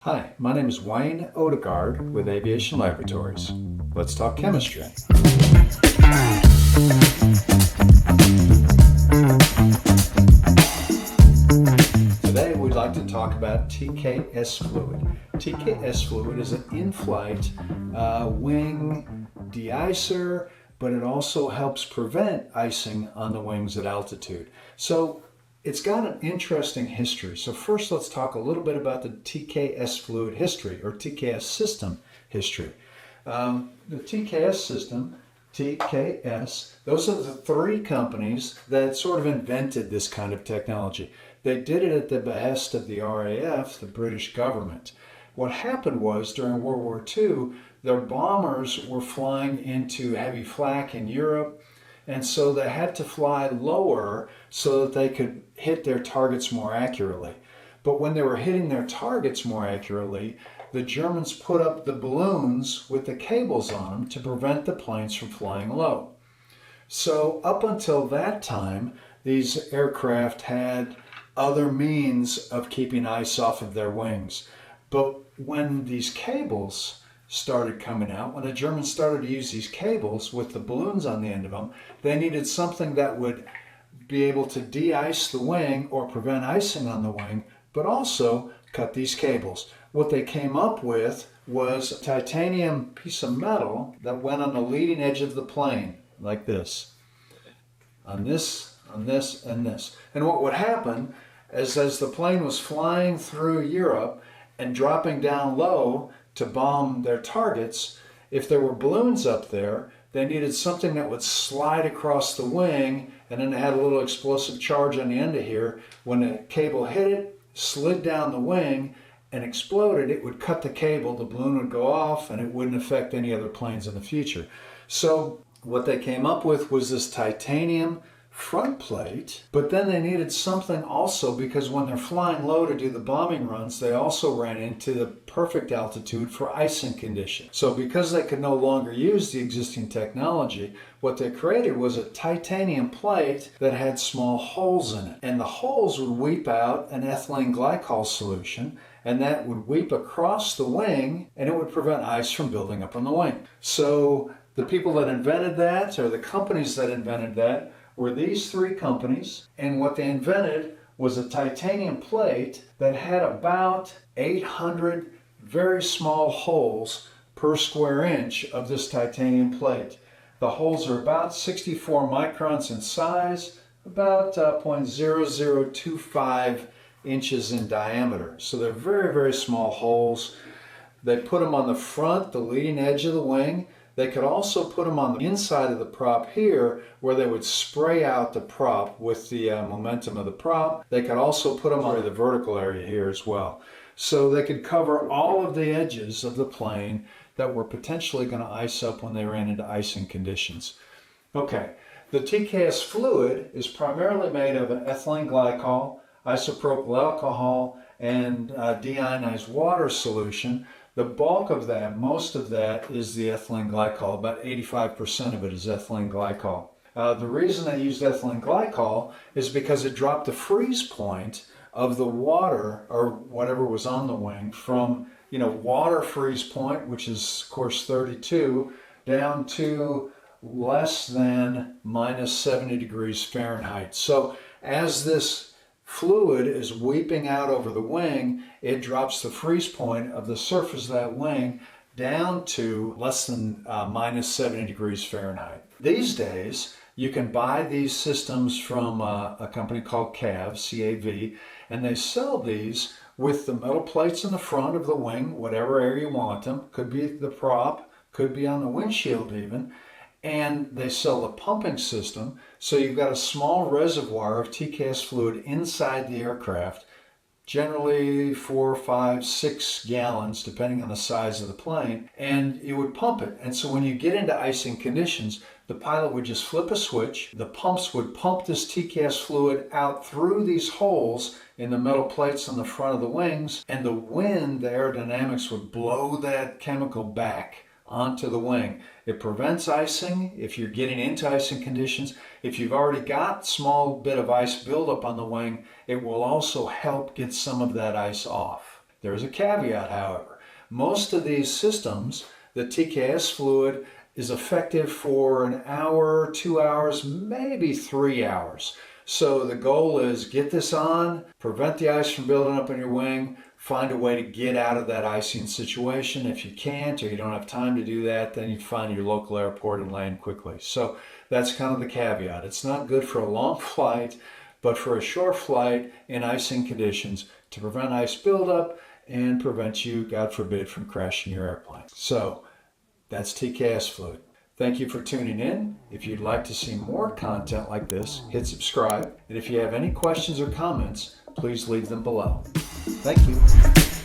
Hi, my name is Wayne Odegaard with Aviation Laboratories. Let's talk chemistry. Today we'd like to talk about TKS fluid. TKS fluid is an in-flight wing de-icer, but it also helps prevent icing on the wings at altitude. So it's got an interesting history. So first let's talk a little bit about the TKS fluid history, or TKS system history. The TKS system, TKS, those are the three companies that sort of invented this kind of technology. They did it at the behest of the RAF, the British government. What happened was during World War II, their bombers were flying into heavy flak in Europe, and so they had to fly lower so that they could hit their targets more accurately. But when they were hitting their targets more accurately, the Germans put up the balloons with the cables on them to prevent the planes from flying low. So up until that time, these aircraft had other means of keeping ice off of their wings. But when these cables started coming out, when the Germans started to use these cables with the balloons on the end of them, they needed something that would be able to de-ice the wing or prevent icing on the wing, but also cut these cables. What they came up with was a titanium piece of metal that went on the leading edge of the plane, like this. On this, and this. And what would happen is as the plane was flying through Europe and dropping down low to bomb their targets, if there were balloons up there, they needed something that would slide across the wing, and then it had a little explosive charge on the end of here. When the cable hit it, slid down the wing, and exploded, it would cut the cable, the balloon would go off, and it wouldn't affect any other planes in the future. So what they came up with was this titanium front plate, but then they needed something also, because when they're flying low to do the bombing runs, they also ran into the perfect altitude for icing conditions. So because they could no longer use the existing technology, what they created was a titanium plate that had small holes in it. And the holes would weep out an ethylene glycol solution, and that would weep across the wing, and it would prevent ice from building up on the wing. So the people that invented that, or the companies that invented that, were these three companies, and what they invented was a titanium plate that had about 800 very small holes per square inch of this titanium plate. The holes are about 64 microns in size, about 0.0025 inches in diameter. So they're very, very small holes. They put them on the front, the leading edge of the wing. They could also put them on the inside of the prop here, where they would spray out the prop with the momentum of the prop. They could also put them on the vertical area here as well. So they could cover all of the edges of the plane that were potentially going to ice up when they ran into icing conditions. Okay, the TKS fluid is primarily made of an ethylene glycol, isopropyl alcohol, and deionized water solution. The bulk of that, most of that, is the ethylene glycol. About 85% of it is ethylene glycol. The reason they used ethylene glycol is because it dropped the freeze point of the water, or whatever was on the wing, from water freeze point, which is of course 32, down to less than minus 70 degrees Fahrenheit. So as this fluid is weeping out over the wing, it drops the freeze point of the surface of that wing down to less than minus 70 degrees Fahrenheit. These days, you can buy these systems from a company called CAV, and they sell these with the metal plates in the front of the wing, whatever area you want them. Could be the prop, could be on the windshield even. And they sell a pumping system, so you've got a small reservoir of TKS fluid inside the aircraft, generally 4, 5, 6 gallons, depending on the size of the plane, and you would pump it. And so when you get into icing conditions, the pilot would just flip a switch, the pumps would pump this TKS fluid out through these holes in the metal plates on the front of the wings, and the wind, the aerodynamics, would blow that chemical back onto the wing. It prevents icing if you're getting into icing conditions. If you've already got a small bit of ice buildup on the wing, it will also help get some of that ice off. There's a caveat, however. Most of these systems, the TKS fluid is effective for an hour, 2 hours, maybe 3 hours. So the goal is get this on, prevent the ice from building up in your wing, find a way to get out of that icing situation. If you can't or you don't have time to do that, then you find your local airport and land quickly. So that's kind of the caveat. It's not good for a long flight, but for a short flight in icing conditions to prevent ice buildup and prevent you, God forbid, from crashing your airplane. So that's TKS fluid. Thank you for tuning in. If you'd like to see more content like this, hit subscribe. And if you have any questions or comments, please leave them below. Thank you.